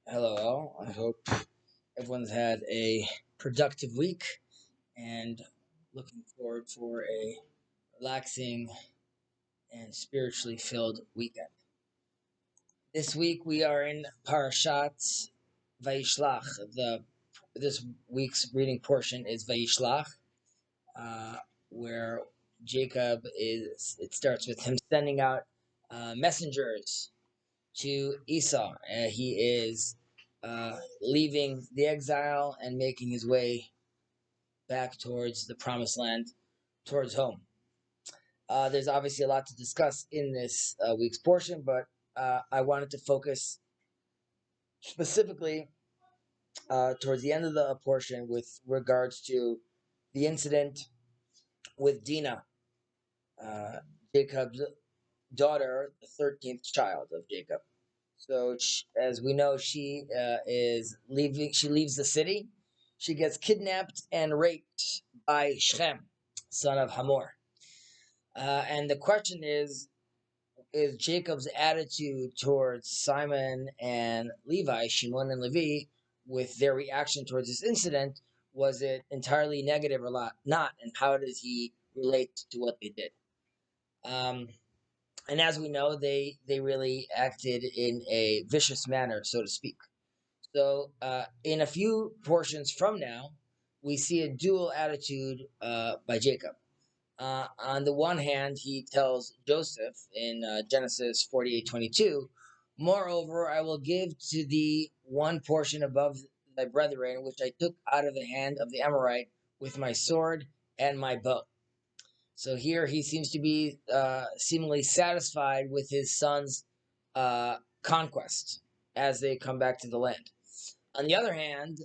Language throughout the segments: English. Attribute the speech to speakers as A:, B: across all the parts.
A: Hello, all. I hope everyone's had a productive week and looking forward for a relaxing and spiritually filled weekend. This week we are in Parashat Vayishlach. This week's reading portion is Vayishlach, uh, where Jacob is. It starts with him sending out messengers to Esau. He is leaving the exile and making his way back towards the promised land, towards home. There's obviously a lot to discuss in this week's portion, but I wanted to focus specifically towards the end of the portion with regards to the incident with Dinah, uh, Jacob's daughter, the 13th child of Jacob. So, as we know, she is leaving. She leaves the city. She gets kidnapped and raped by Shem, son of Hamor. And the question is Jacob's attitude towards Simon and Levi, Shimon and Levi, with their reaction towards this incident, was it entirely negative or not? And how does he relate to what they did? Um, and as we know, they really acted in a vicious manner, so to speak. So, in a few portions from now, we see a dual attitude by Jacob. On the one hand, he tells Joseph in Genesis 48:22, "Moreover, I will give to thee one portion above thy brethren, which I took out of the hand of the Amorite with my sword and my bow." So here he seems to be seemingly satisfied with his son's conquest as they come back to the land. On the other hand,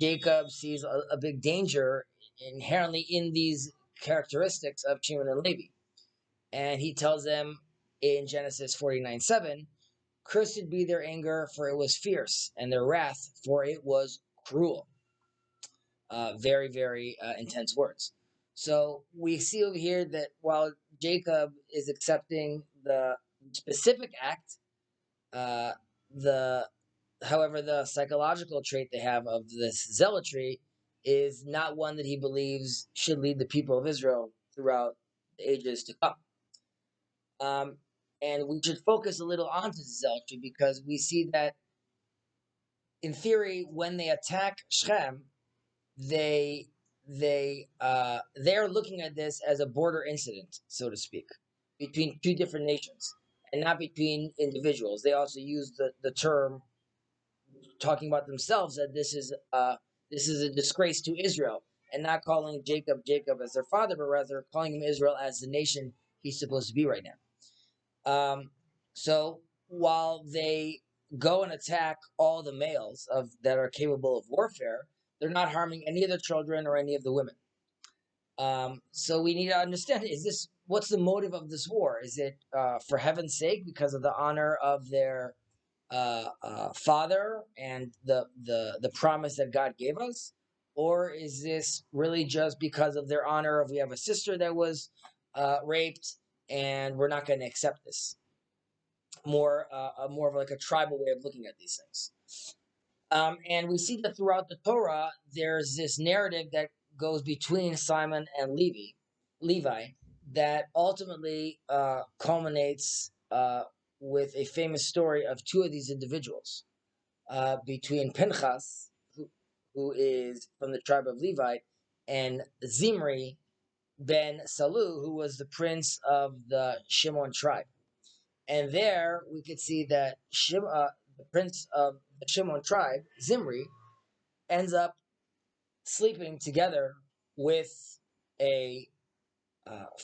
A: Jacob sees a big danger inherently in these characteristics of Shimon and Levi. And he tells them in Genesis 49:7, "Cursed be their anger, for it was fierce, and their wrath, for it was cruel." Very, very intense words. So we see over here that while Jacob is accepting the specific act, uh, the however, the psychological trait they have of this zealotry is not one that he believes should lead the people of Israel throughout the ages to come. Um, and we should focus a little onto zealotry because we see that, in theory, when they attack Shechem, they they're looking at this as a border incident, so to speak, between two different nations and not between individuals. They also use the term talking about themselves that this is a disgrace to Israel, and not calling Jacob Jacob as their father, but rather calling him Israel as the nation he's supposed to be right now. So while they go and attack all the males that are capable of warfare, they're not harming any of the children or any of the women. So we need to understand: what's the motive of this war? Is it for heaven's sake because of the honor of their father and the promise that God gave us, or is this really just because of their honor of we have a sister that was raped and we're not going to accept this? More of like a tribal way of looking at these things. And we see that throughout the Torah, there's this narrative that goes between Simon and Levi, that ultimately culminates with a famous story of two of these individuals, between Pinchas, who is from the tribe of Levi, and Zimri ben Salu, who was the prince of the Shimon tribe. And there we could see that the prince of the Shimon tribe, Zimri, ends up sleeping together with a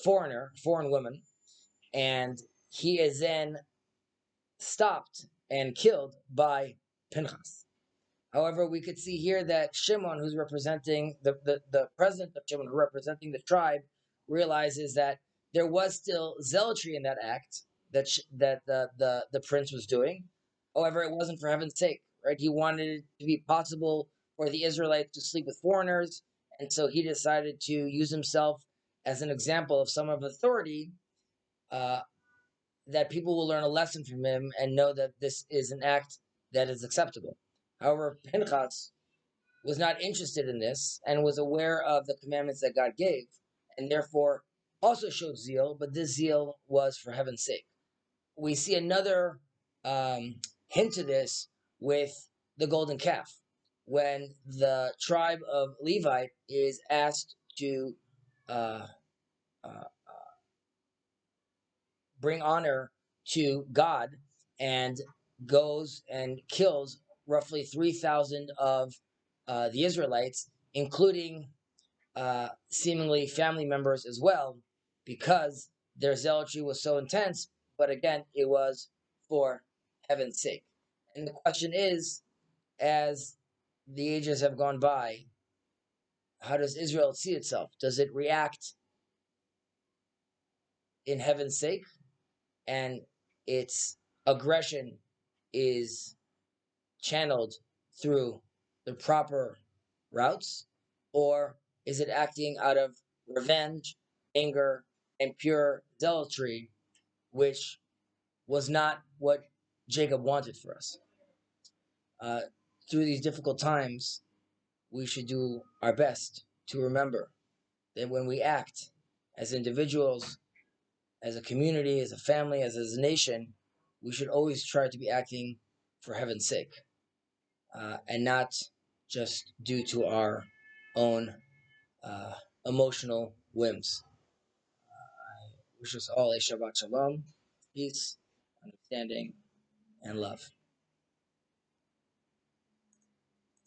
A: foreign woman, and he is then stopped and killed by Pinchas. However, we could see here that Shimon, who's representing the president of Shimon, who representing the tribe, realizes that there was still zealotry in that act that the prince was doing. However, it wasn't for heaven's sake, right? He wanted it to be possible for the Israelites to sleep with foreigners, and so he decided to use himself as an example of some of authority, uh, that people will learn a lesson from him and know that this is an act that is acceptable. However, Pinchas was not interested in this and was aware of the commandments that God gave, and therefore also showed zeal, but this zeal was for heaven's sake. We see another hint to this with the golden calf, when the tribe of Levite is asked to uh, uh, bring honor to God and goes and kills roughly 3,000 of the Israelites, including seemingly family members as well, because their zealotry was so intense. But again, it was for heaven's sake. And the question is, as the ages have gone by, how does Israel see itself? Does it react in heaven's sake, and its aggression is channeled through the proper routes? Or is it acting out of revenge, anger, and pure zealotry, which was not what Jacob wanted for us? Uh, Through these difficult times, we should do our best to remember that when we act as individuals, as a community, as a family, as a nation, we should always try to be acting for heaven's sake, and not just due to our own uh, emotional whims. I wish us all a Shabbat Shalom, peace, understanding, and love.